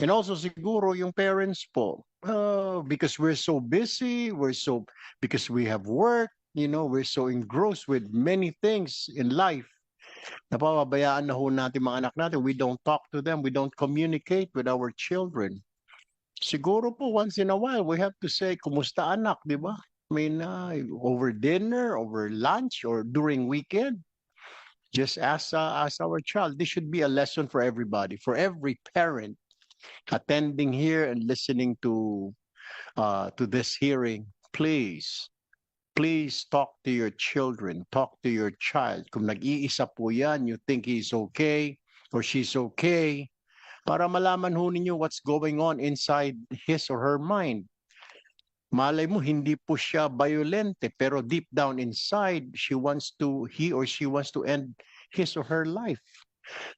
And also siguro yung parents po, because we're so busy, because we have work, we're so engrossed with many things in life. Napapabayaan na ho natin mga anak natin. We don't talk to them. We don't communicate with our children. Siguro po once in a while, we have to say, kumusta anak, di ba? I mean, over dinner, over lunch, or during weekend. Just ask our child. This should be a lesson for everybody, for every parent attending here and listening to this hearing. Please talk to your children. Talk to your child. Kung nag-iisa po yan, you think he's okay or she's okay, para malaman ho ninyo what's going on inside his or her mind. Malay mo, hindi po siya violente, pero deep down inside, he or she wants to end his or her life.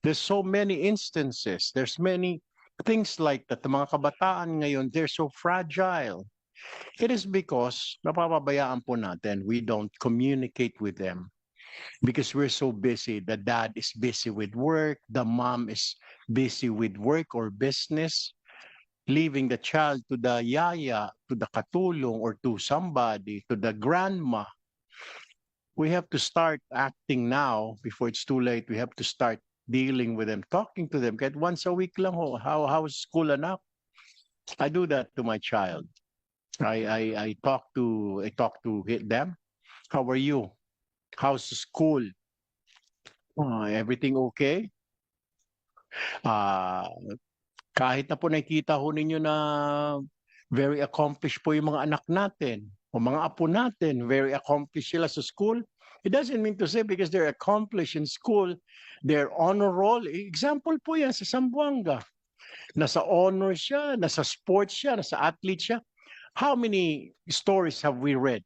There's so many instances. There's many things like that. The mga kabataan ngayon, they're so fragile. It is because napapabayaan po natin. We don't communicate with them because we're so busy. The dad is busy with work. The mom is busy with work or business, leaving the child to the yaya, to the katulong, or to somebody, to the grandma. We have to start acting now before it's too late. We have to start dealing with them, talking to them. Kahit once a week lang ho. How's school, anak? I do that to my child. I talk to them. How are you? How's school? Everything okay? Uh, Kahit na po nakikita ho ninyo na very accomplished po yung mga anak natin o mga apo natin, very accomplished sila sa school. It doesn't mean to say because they're accomplished in school, they're honor roll. Example po yan sa Zamboanga. Nasa honor siya, nasa sports siya, nasa athlete siya. How many stories have we read?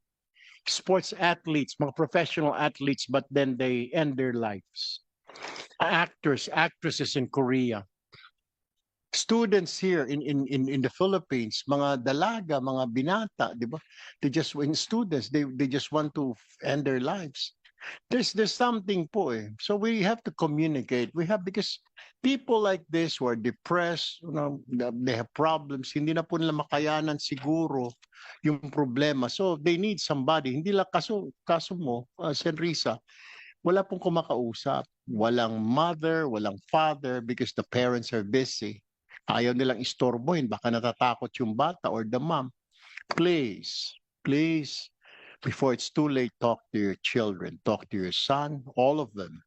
Sports athletes, mga professional athletes, but then they end their lives. Actors, actresses in Korea. Students here in the Philippines, mga dalaga, mga binata, di ba? When students, they just want to end their lives. There's something po eh. So we have to communicate. Because people like this who are depressed, they have problems, hindi na po nila makayanan siguro yung problema. So they need somebody. Hindi lang kaso mo, Senrisa, wala pong kumakausap. Walang mother, walang father because the parents are busy. Ayaw nilang istorbohin, baka natatakot yung bata or the mom. Please, before it's too late, talk to your children. Talk to your son, all of them.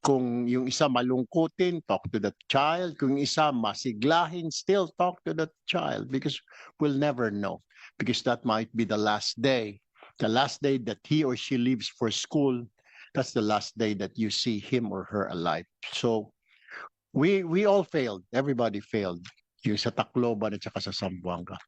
Kung yung isa malungkutin, talk to the child. Kung yung isa masiglahin, still talk to the child because we'll never know. Because that might be the last day. The last day that he or she leaves for school, that's the last day that you see him or her alive. So we all failed. Everybody failed. Yung sa Tacloban at saka sa Zamboanga.